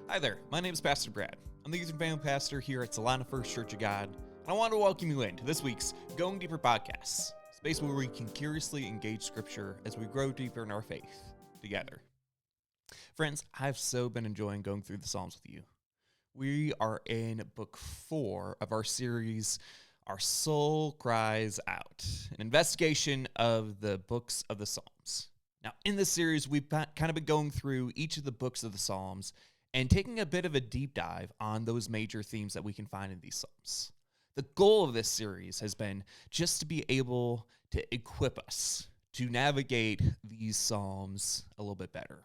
Hi there, my name is Pastor Brad. I'm the youth and family pastor here at Salina First Church of God, and I want to welcome you into this week's Going Deeper podcast, a space where we can curiously engage Scripture as we grow deeper in our faith together. Friends, I've so been enjoying going through the Psalms with you. We are in book 4 of our series, Our Soul Cries Out, an investigation of the books of the Psalms. Now, in this series, we've kind of been going through each of the books of the Psalms and taking a bit of a deep dive on those major themes that we can find in these Psalms. The goal of this series has been just to be able to equip us to navigate these Psalms a little bit better.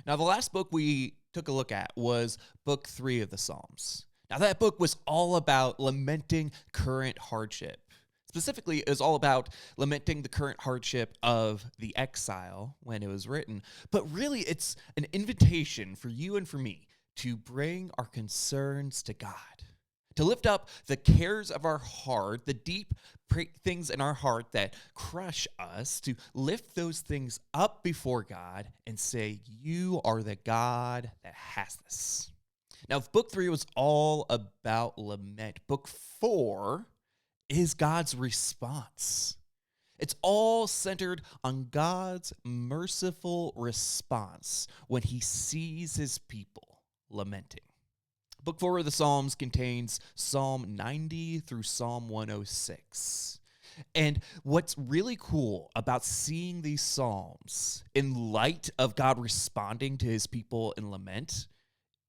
Now, the last book we took a look at was book 3 of the Psalms. Now, that book was all about lamenting current hardship. Specifically, it was all about lamenting the current hardship of the exile when it was written. But really, it's an invitation for you and for me to bring our concerns to God, to lift up the cares of our heart, the deep things in our heart that crush us, to lift those things up before God and say, you are the God that has this. Now, if book 3 was all about lament, book 4 is God's response. It's all centered on God's merciful response when he sees his people lamenting. Book 4 of the Psalms contains Psalm 90 through Psalm 106. And what's really cool about seeing these Psalms in light of God responding to his people in lament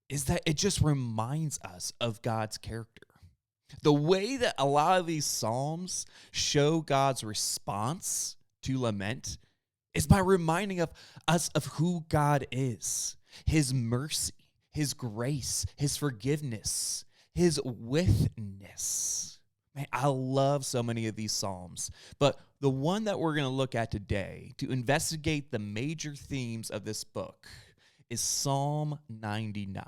is that it just reminds us of God's character. The way that a lot of these Psalms show God's response to lament is by reminding us of who God is, his mercy, his grace, his forgiveness, his withness. Man, I love so many of these Psalms, but the one that we're going to look at today to investigate the major themes of this book is Psalm 99.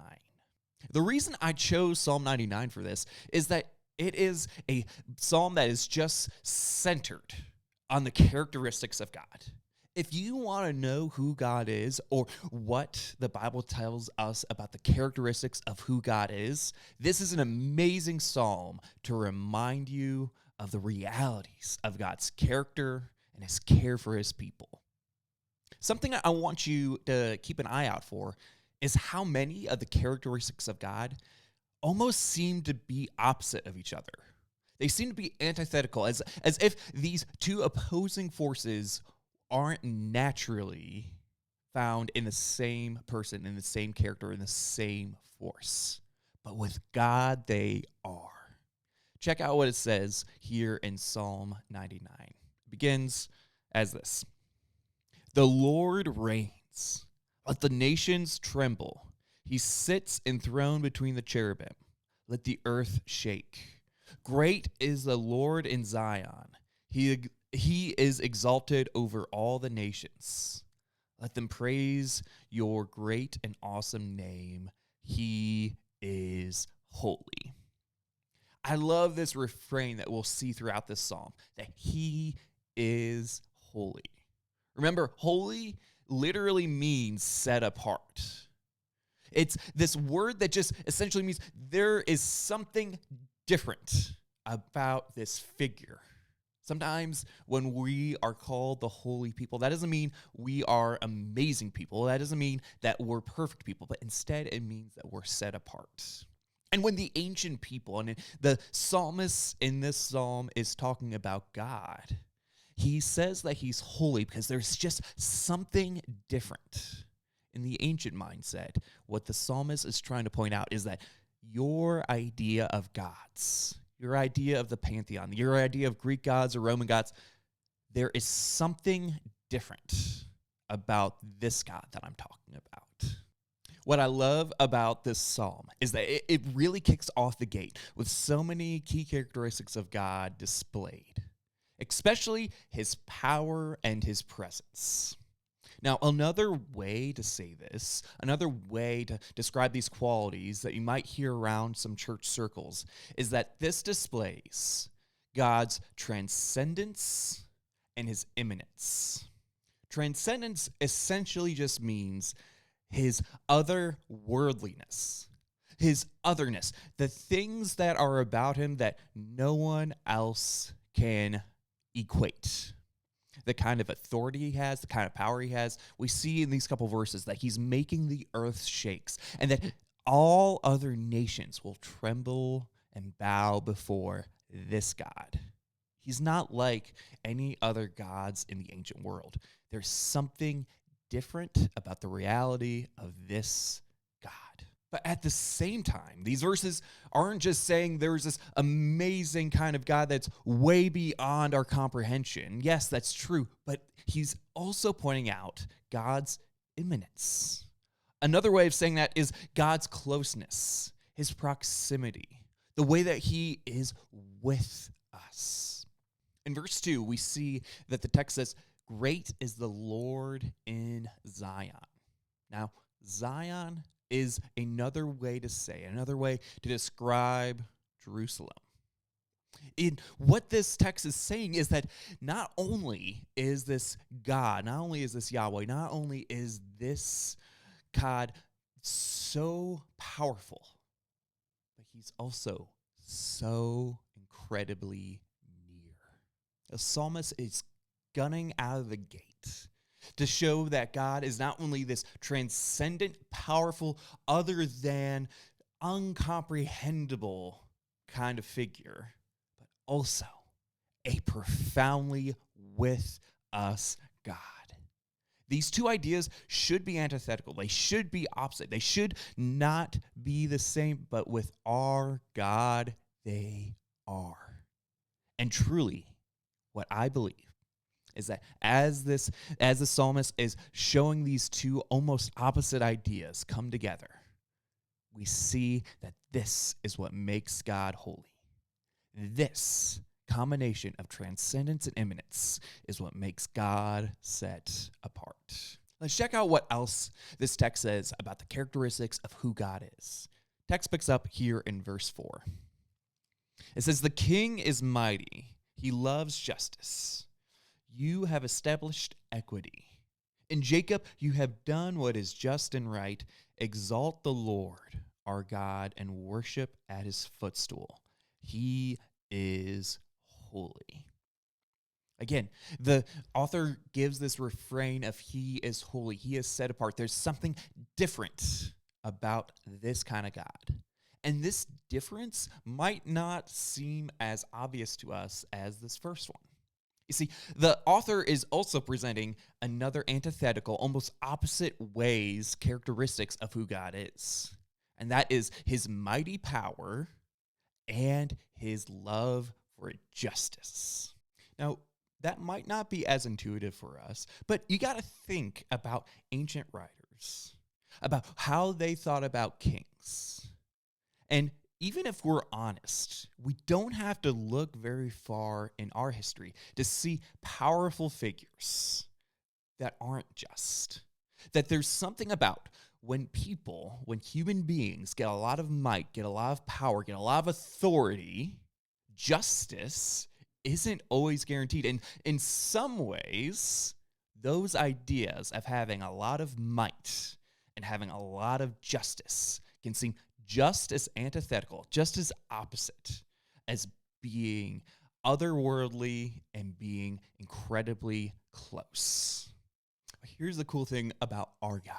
The reason I chose Psalm 99 for this is that it is a psalm that is just centered on the characteristics of God. If you want to know who God is or what the Bible tells us about the characteristics of who God is, this is an amazing psalm to remind you of the realities of God's character and his care for his people. Something I want you to keep an eye out for is how many of the characteristics of God almost seem to be opposite of each other. They seem to be antithetical, as if these two opposing forces aren't naturally found in the same person, in the same character, in the same force. But with God, they are. Check out what it says here in Psalm 99. It begins as this: The Lord reigns. Let the nations tremble. He sits enthroned between the cherubim. Let the earth shake. Great is the Lord in Zion. He is exalted over all the nations. Let them praise your great and awesome name. He is holy. I love this refrain that we'll see throughout this psalm, that he is holy. Remember, holy literally means set apart. It's this word that just essentially means there is something different about this figure. Sometimes when we are called the holy people, that doesn't mean we are amazing people. That doesn't mean that we're perfect people, but instead it means that we're set apart. And when the ancient people, and the psalmist in this psalm is talking about God, he says that he's holy because there's just something different. In the ancient mindset, what the psalmist is trying to point out is that your idea of gods, your idea of the pantheon, your idea of Greek gods or Roman gods, there is something different about this God that I'm talking about. What I love about this psalm is that it really kicks off the gate with so many key characteristics of God displayed, especially his power and his presence. Now, another way to say this, another way to describe these qualities that you might hear around some church circles, is that this displays God's transcendence and his immanence. Transcendence essentially just means his otherworldliness, his otherness, the things that are about him that no one else can equate. The kind of authority he has, the kind of power he has. We see in these couple verses that he's making the earth shakes and that all other nations will tremble and bow before this God. He's not like any other gods in the ancient world. There's something different about the reality of this God. But at the same time, these verses aren't just saying there's this amazing kind of God that's way beyond our comprehension. Yes, that's true, but he's also pointing out God's immanence. Another way of saying that is God's closeness, his proximity, the way that he is with us. In verse 2, we see that the text says, "Great is the Lord in Zion." Now, Zion is another way to describe Jerusalem. What this text is saying is that not only is this God, not only is this Yahweh, not only is this God so powerful, but he's also so incredibly near. The psalmist is gunning out of the gate to show that God is not only this transcendent, powerful, other than uncomprehendable kind of figure, but also a profoundly with us God. These two ideas should be antithetical. They should be opposite. They should not be the same, but with our God, they are. And truly, what I believe is that as the psalmist is showing these two almost opposite ideas come together, we see that this is what makes God holy. This combination of transcendence and immanence is what makes God set apart. Let's check out what else this text says about the characteristics of who God is. Text picks up here in verse 4. It says, "The king is mighty. He loves justice. You have established equity. In Jacob, you have done what is just and right. Exalt the Lord, our God, and worship at his footstool. He is holy." Again, the author gives this refrain of he is holy. He is set apart. There's something different about this kind of God. And this difference might not seem as obvious to us as this first one. You see, the author is also presenting another antithetical, almost opposite ways, characteristics of who God is. And that is his mighty power and his love for justice. Now, that might not be as intuitive for us, but you got to think about ancient writers, about how they thought about kings. And even if we're honest, we don't have to look very far in our history to see powerful figures that aren't just. That there's something about when human beings get a lot of might, get a lot of power, get a lot of authority, justice isn't always guaranteed. And in some ways, those ideas of having a lot of might and having a lot of justice can seem just as antithetical, just as opposite as being otherworldly and being incredibly close. Here's the cool thing about our God.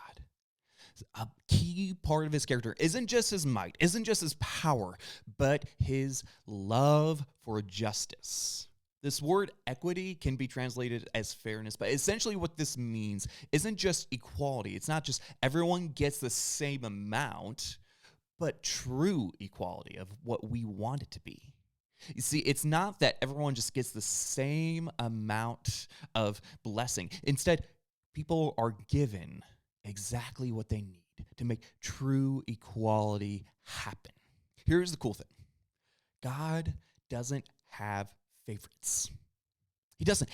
A key part of his character isn't just his might, isn't just his power, but his love for justice. This word equity can be translated as fairness, but essentially what this means isn't just equality. It's not just everyone gets the same amount, but true equality of what we want it to be. You see, it's not that everyone just gets the same amount of blessing. Instead, people are given exactly what they need to make true equality happen. Here's the cool thing. God doesn't have favorites. He doesn't.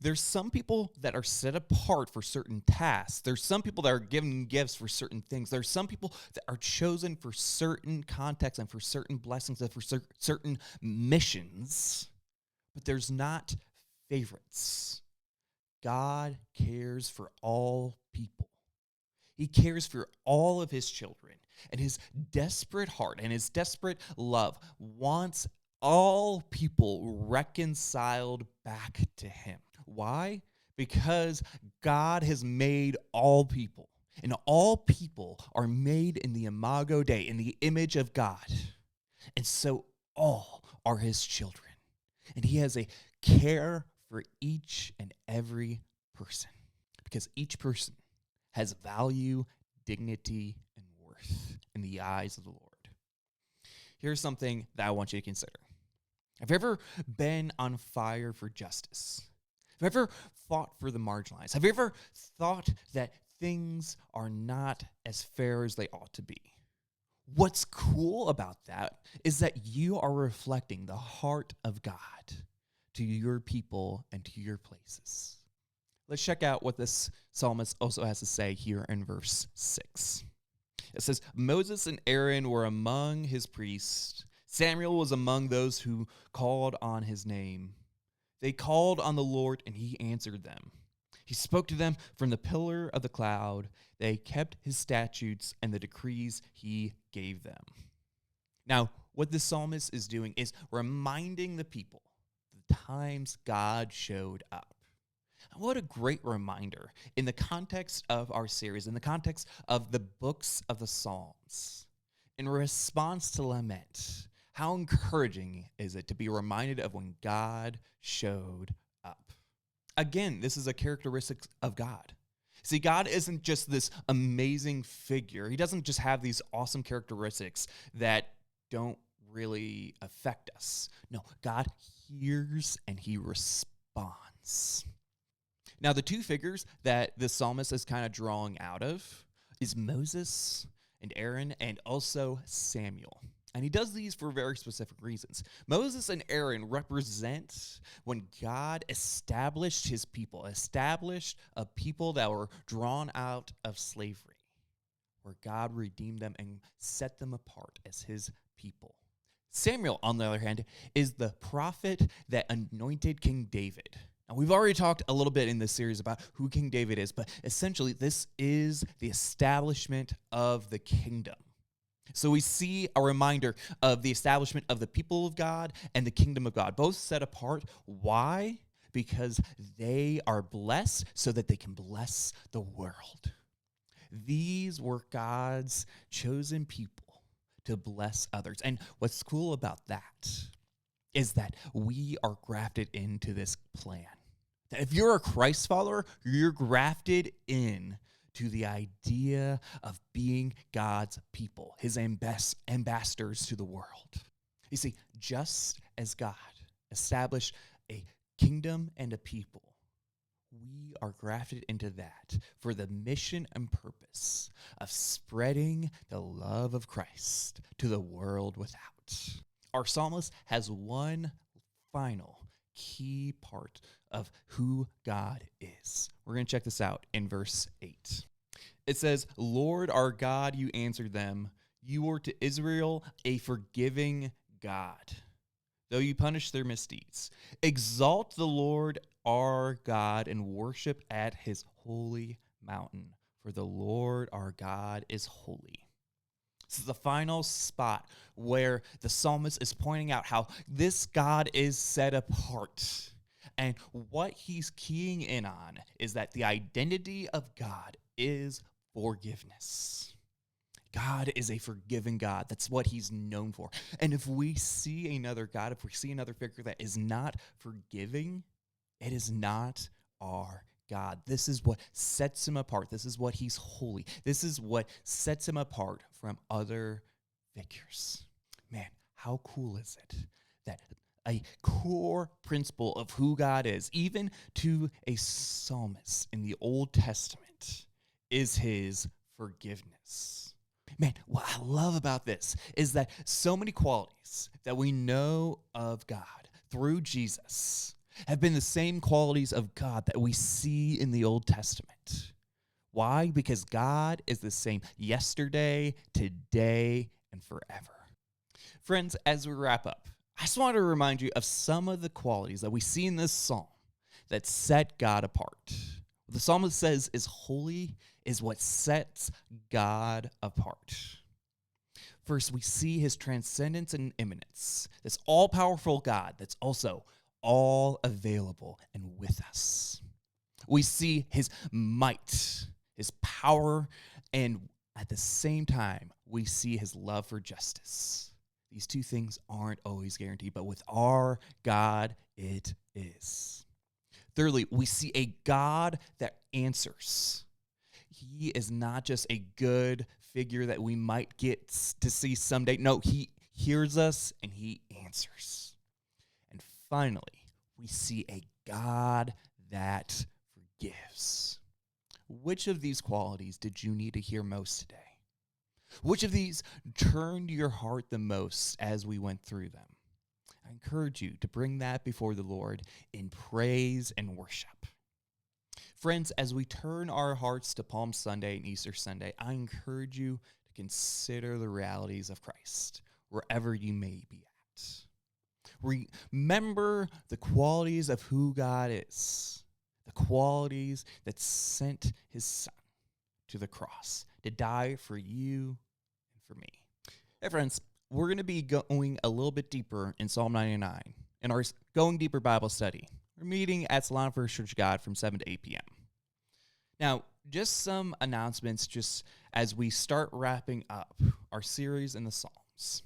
There's some people that are set apart for certain tasks. There's some people that are given gifts for certain things. There's some people that are chosen for certain contexts and for certain blessings and for certain missions. But there's not favorites. God cares for all people. He cares for all of his children, and his desperate heart and his desperate love wants all people reconciled back to him. Why? Because God has made all people, and all people are made in the imago Dei, in the image of God. And so all are his children. And he has a care for each and every person, because each person has value, dignity, and worth in the eyes of the Lord. Here's something that I want you to consider. Have you ever been on fire for justice? Have you ever fought for the marginalized? Have you ever thought that things are not as fair as they ought to be? What's cool about that is that you are reflecting the heart of God to your people and to your places. Let's check out what this psalmist also has to say here in verse 6. It says, Moses and Aaron were among his priests. Samuel was among those who called on his name. They called on the Lord, and he answered them. He spoke to them from the pillar of the cloud. They kept his statutes and the decrees he gave them. Now, what the psalmist is doing is reminding the people the times God showed up. What a great reminder in the context of our series, in the context of the books of the Psalms. In response to lament, how encouraging is it to be reminded of when God showed up? Again, this is a characteristic of God. See, God isn't just this amazing figure. He doesn't just have these awesome characteristics that don't really affect us. No, God hears and he responds. Now, the two figures that the psalmist is kind of drawing out of is Moses and Aaron, and also Samuel. And he does these for very specific reasons. Moses and Aaron represent when God established his people, established a people that were drawn out of slavery, where God redeemed them and set them apart as his people. Samuel, on the other hand, is the prophet that anointed King David. Now, we've already talked a little bit in this series about who King David is, but essentially this is the establishment of the kingdom. So we see a reminder of the establishment of the people of God and the kingdom of God, both set apart. Why? Because they are blessed so that they can bless the world. These were God's chosen people to bless others. And what's cool about that is that we are grafted into this plan. That if you're a Christ follower, you're grafted in to the idea of being God's people, his ambassadors to the world. You see, just as God established a kingdom and a people, we are grafted into that for the mission and purpose of spreading the love of Christ to the world without. Our psalmist has one final key part of who God is. We're going to check this out in verse 8. It says, Lord our God, you answered them. You were to Israel a forgiving God, though you punish their misdeeds. Exalt the Lord our God and worship at his holy mountain, for the Lord our God is holy. This is the final spot where the psalmist is pointing out how this God is set apart. And what he's keying in on is that the identity of God is forgiveness. God is a forgiving God. That's what he's known for. And if we see another God, if we see another figure that is not forgiving, it is not our God. This is what sets him apart. This is what he's holy. This is what sets him apart from other figures. Man, how cool is it that a core principle of who God is, even to a psalmist in the Old Testament, is his forgiveness. Man, what I love about this is that so many qualities that we know of God through Jesus have been the same qualities of God that we see in the Old Testament. Why? Because God is the same yesterday, today, and forever. Friends, as we wrap up, I just want to remind you of some of the qualities that we see in this psalm that set God apart. What the psalmist says is holy is what sets God apart. First, we see his transcendence and immanence, this all-powerful God that's also all available and with us. We see his might, his power, and at the same time, we see his love for justice. These two things aren't always guaranteed, but with our God, it is. Thirdly, we see a God that answers. He is not just a good figure that we might get to see someday. No, he hears us and he answers. And finally, we see a God that forgives. Which of these qualities did you need to hear most today? Which of these turned your heart the most as we went through them? I encourage you to bring that before the Lord in praise and worship. Friends, as we turn our hearts to Palm Sunday and Easter Sunday, I encourage you to consider the realities of Christ wherever you may be at. Remember the qualities of who God is, the qualities that sent his Son to the cross to die for you and for me. Hey, friends, we're going to be going a little bit deeper in Psalm 99 in our Going Deeper Bible study. We're meeting at Solana First Church of God from 7 to 8 p.m. Now, just some announcements just as we start wrapping up our series in the Psalms.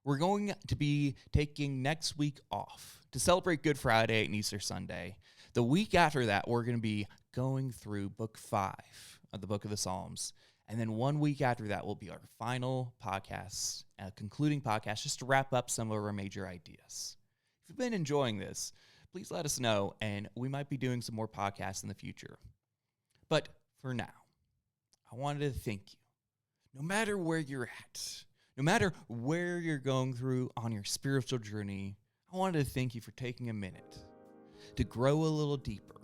We're going to be taking next week off to celebrate Good Friday and Easter Sunday. The week after that, we're going to be going through Book 5 of the Book of the Psalms. And then 1 week after that will be our final podcast, concluding podcast, just to wrap up some of our major ideas. If you've been enjoying this, please let us know, and we might be doing some more podcasts in the future. But for now, I wanted to thank you. No matter where you're at, no matter where you're going through on your spiritual journey, I wanted to thank you for taking a minute to grow a little deeper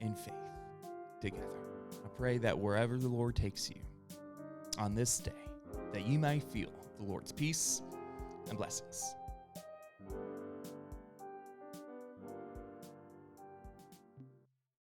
in faith together. I pray that wherever the Lord takes you on this day, that you might feel the Lord's peace and blessings.